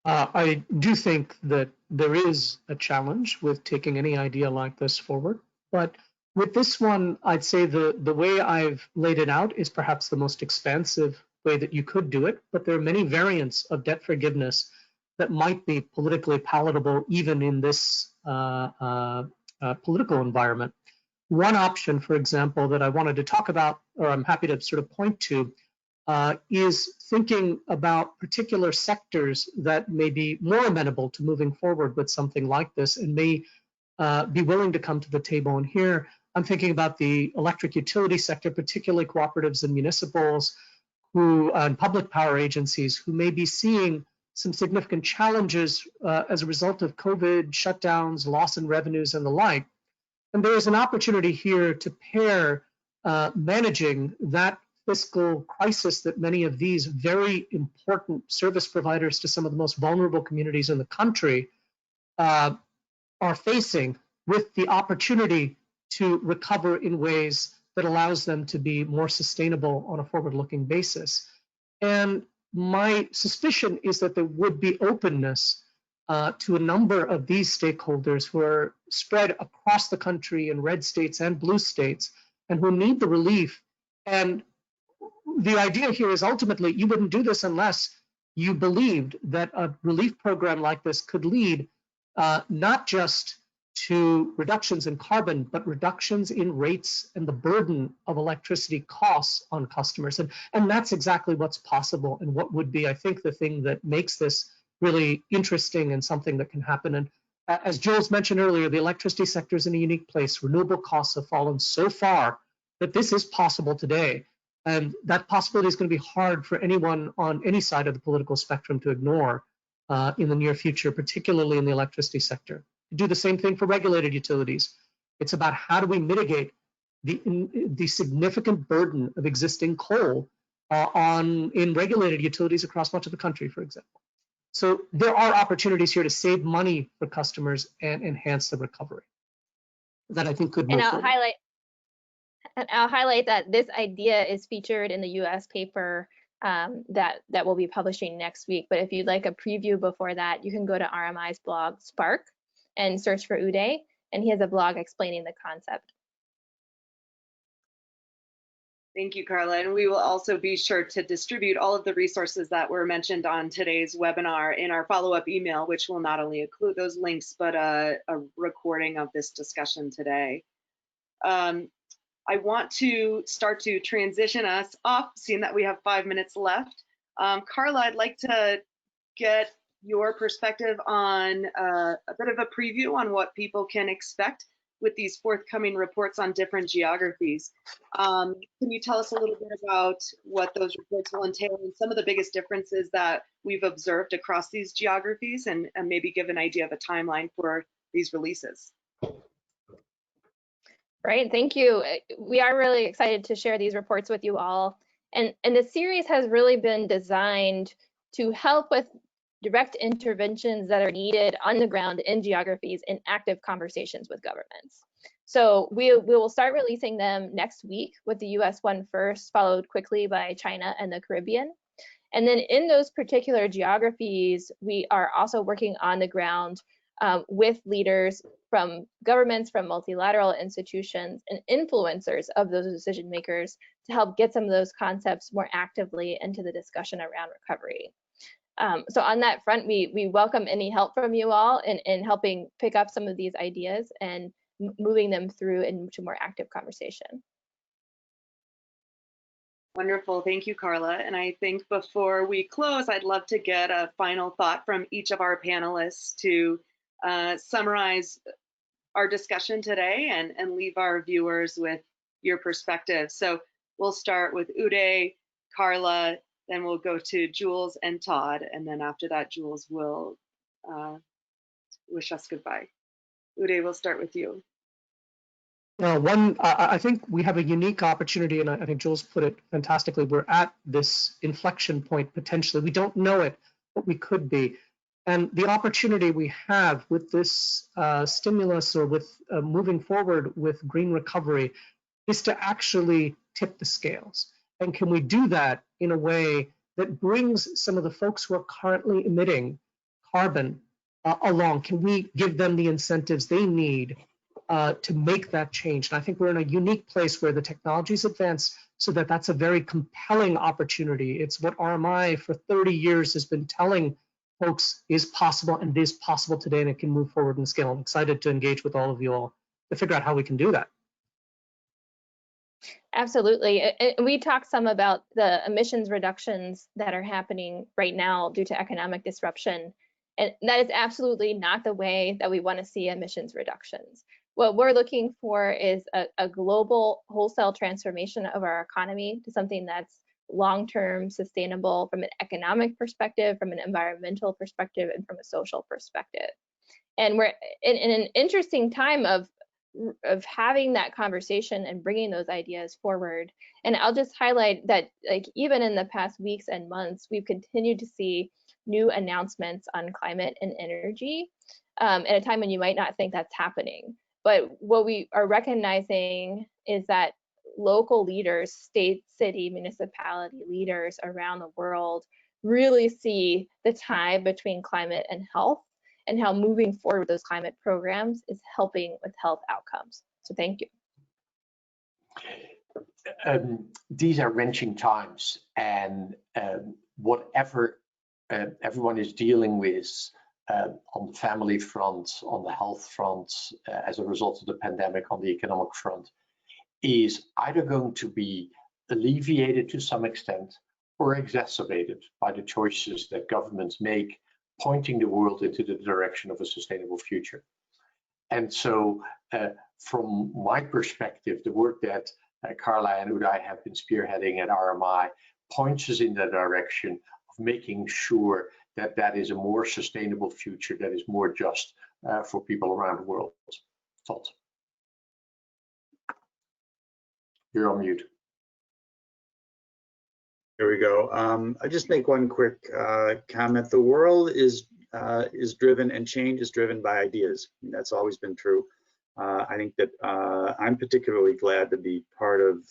I do think that there is a challenge with taking any idea like this forward, but with this one, I'd say the way I've laid it out is perhaps the most expansive way that you could do it, but there are many variants of debt forgiveness that might be politically palatable even in this political environment. One option, for example, that I wanted to talk about, or I'm happy to sort of point to, is thinking about particular sectors that may be more amenable to moving forward with something like this and may be willing to come to the table. And here I'm thinking about the electric utility sector, particularly cooperatives and municipals and public power agencies who may be seeing some significant challenges as a result of COVID shutdowns, loss in revenues and the like. And there is an opportunity here to pair managing that fiscal crisis that many of these very important service providers to some of the most vulnerable communities in the country are facing, with the opportunity to recover in ways that allows them to be more sustainable on a forward-looking basis. And my suspicion is that there would be openness to a number of these stakeholders who are spread across the country in red states and blue states and who need the relief. And the idea here is ultimately you wouldn't do this unless you believed that a relief program like this could lead not just to reductions in carbon, but reductions in rates and the burden of electricity costs on customers. And that's exactly what's possible and what would be, I think, the thing that makes this really interesting and something that can happen. And as Jules mentioned earlier, the electricity sector is in a unique place. Renewable costs have fallen so far that this is possible today. And that possibility is going to be hard for anyone on any side of the political spectrum to ignore in the near future, particularly in the electricity sector. Do the same thing for regulated utilities. It's about how do we mitigate the significant burden of existing coal in regulated utilities across much of the country, for example. So there are opportunities here to save money for customers and enhance the recovery that I think could move forward. I'll highlight that this idea is featured in the US paper that we'll be publishing next week. But if you'd like a preview before that, you can go to RMI's blog, Spark, and search for Uday, and he has a blog explaining the concept. Thank you, Carla. And we will also be sure to distribute all of the resources that were mentioned on today's webinar in our follow-up email, which will not only include those links, but a recording of this discussion today. I want to start to transition us off, seeing that we have 5 minutes left. Carla, I'd like to get your perspective on a bit of a preview on what people can expect with these forthcoming reports on different geographies. Can you tell us a little bit about what those reports will entail and some of the biggest differences that we've observed across these geographies and maybe give an idea of a timeline for these releases? Right, thank you. We are really excited to share these reports with you all. And the series has really been designed to help with direct interventions that are needed on the ground in geographies in active conversations with governments. So we will start releasing them next week, with the US one first, followed quickly by China and the Caribbean. And then in those particular geographies, we are also working on the ground with leaders from governments, from multilateral institutions, and influencers of those decision makers to help get some of those concepts more actively into the discussion around recovery. So on that front, we welcome any help from you all in helping pick up some of these ideas and moving them through into more active conversation. Wonderful, thank you, Carla. And I think before we close, I'd love to get a final thought from each of our panelists to summarize our discussion today and leave our viewers with your perspective. So we'll start with Uday, Carla, then we'll go to Jules and Todd, and then after that, Jules will wish us goodbye. Uday, we'll start with you. I think we have a unique opportunity, and I think Jules put it fantastically. We're at this inflection point potentially. We don't know it, but we could be. And the opportunity we have with this stimulus or with moving forward with green recovery is to actually tip the scales. And can we do that in a way that brings some of the folks who are currently emitting carbon along? Can we give them the incentives they need to make that change? And I think we're in a unique place where the technologies advance so that that's a very compelling opportunity. It's what RMI for 30 years has been telling folks is possible, and it is possible today, and it can move forward and scale. I'm excited to engage with all of you all to figure out how we can do that. Absolutely. We talked some about the emissions reductions that are happening right now due to economic disruption. And that is absolutely not the way that we want to see emissions reductions. What we're looking for is a global wholesale transformation of our economy to something that's long-term sustainable from an economic perspective, from an environmental perspective, and from a social perspective. And we're in an interesting time of having that conversation and bringing those ideas forward. And I'll just highlight that, like, even in the past weeks and months, we've continued to see new announcements on climate and energy at a time when you might not think that's happening. But what we are recognizing is that local leaders, state, city, municipality leaders around the world really see the tie between climate and health, and how moving forward with those climate programs is helping with health outcomes. So thank you. These are wrenching times, and whatever everyone is dealing with on the family front, on the health front, as a result of the pandemic, on the economic front, is either going to be alleviated to some extent or exacerbated by the choices that governments make, pointing the world into the direction of a sustainable future. And so from my perspective, the work that Carla and Uday have been spearheading at RMI points us in the direction of making sure that that is a more sustainable future that is more just for people around the world. Todd, you're on mute. There we go. I just make one quick comment. The world is driven, and change is driven by ideas. And that's always been true. I think that I'm particularly glad to be part of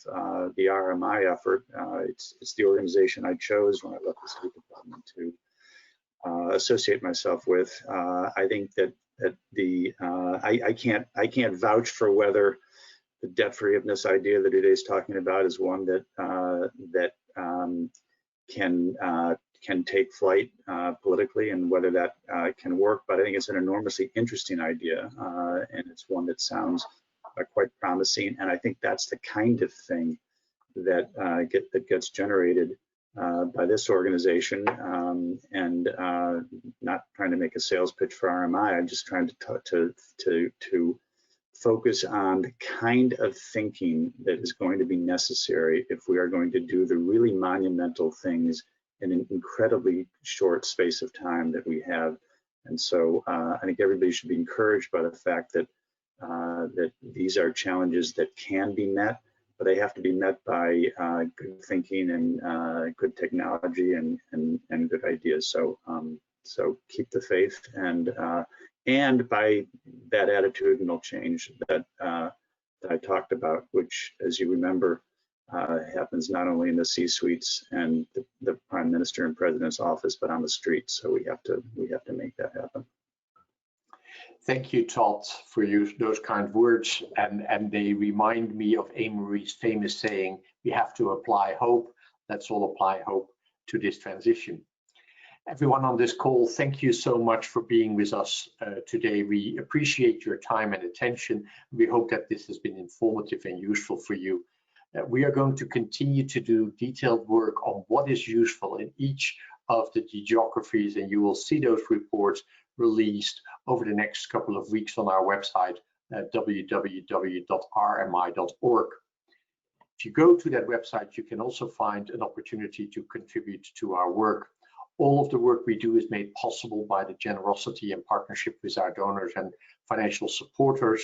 the RMI effort. It's the organization I chose when I left the State Department to associate myself with. I think that I can't vouch for whether the debt forgiveness idea that Uday is talking about is one that can take flight politically, and whether that can work. But I think it's an enormously interesting idea, and it's one that sounds quite promising. And I think that's the kind of thing that gets generated by this organization. And not trying to make a sales pitch for RMI. I'm just trying to focus on the kind of thinking that is going to be necessary if we are going to do the really monumental things in an incredibly short space of time that we have. And so I think everybody should be encouraged by the fact that that these are challenges that can be met, but they have to be met by good thinking and good technology and good ideas. So so keep the faith, and by that attitudinal change that I talked about, which, as you remember, happens not only in the C-suites and the Prime Minister and President's office, but on the streets. So we have to make that happen. Thank you, Todd, for those kind words, and they remind me of Anne Marie's famous saying, "We have to apply hope. Let's all apply hope to this transition." Everyone on this call, thank you so much for being with us today. We appreciate your time and attention. We hope that this has been informative and useful for you. We are going to continue to do detailed work on what is useful in each of the geographies, and you will see those reports released over the next couple of weeks on our website at www.rmi.org. If you go to that website, you can also find an opportunity to contribute to our work. All of the work we do is made possible by the generosity and partnership with our donors and financial supporters,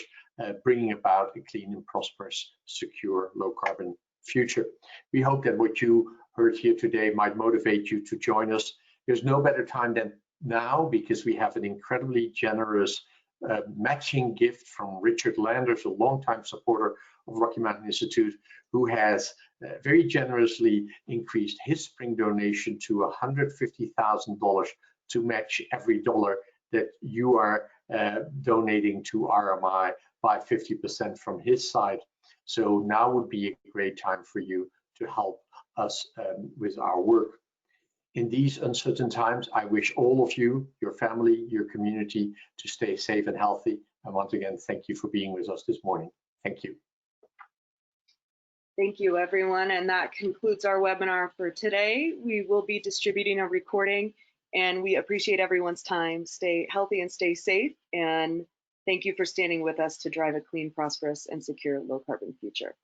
bringing about a clean and prosperous, secure, low-carbon future. We hope that what you heard here today might motivate you to join us. There's no better time than now, because we have an incredibly generous matching gift from Richard Landers, a longtime supporter of Rocky Mountain Institute, who has very generously increased his spring donation to $150,000 to match every dollar that you are donating to RMI by 50% from his side. So now would be a great time for you to help us with our work. In these uncertain times, I wish all of you, your family, your community, to stay safe and healthy. And once again, thank you for being with us this morning. Thank you. Thank you, everyone. And that concludes our webinar for today. We will be distributing a recording, and we appreciate everyone's time. Stay healthy and stay safe. And thank you for standing with us to drive a clean, prosperous, and secure low carbon future.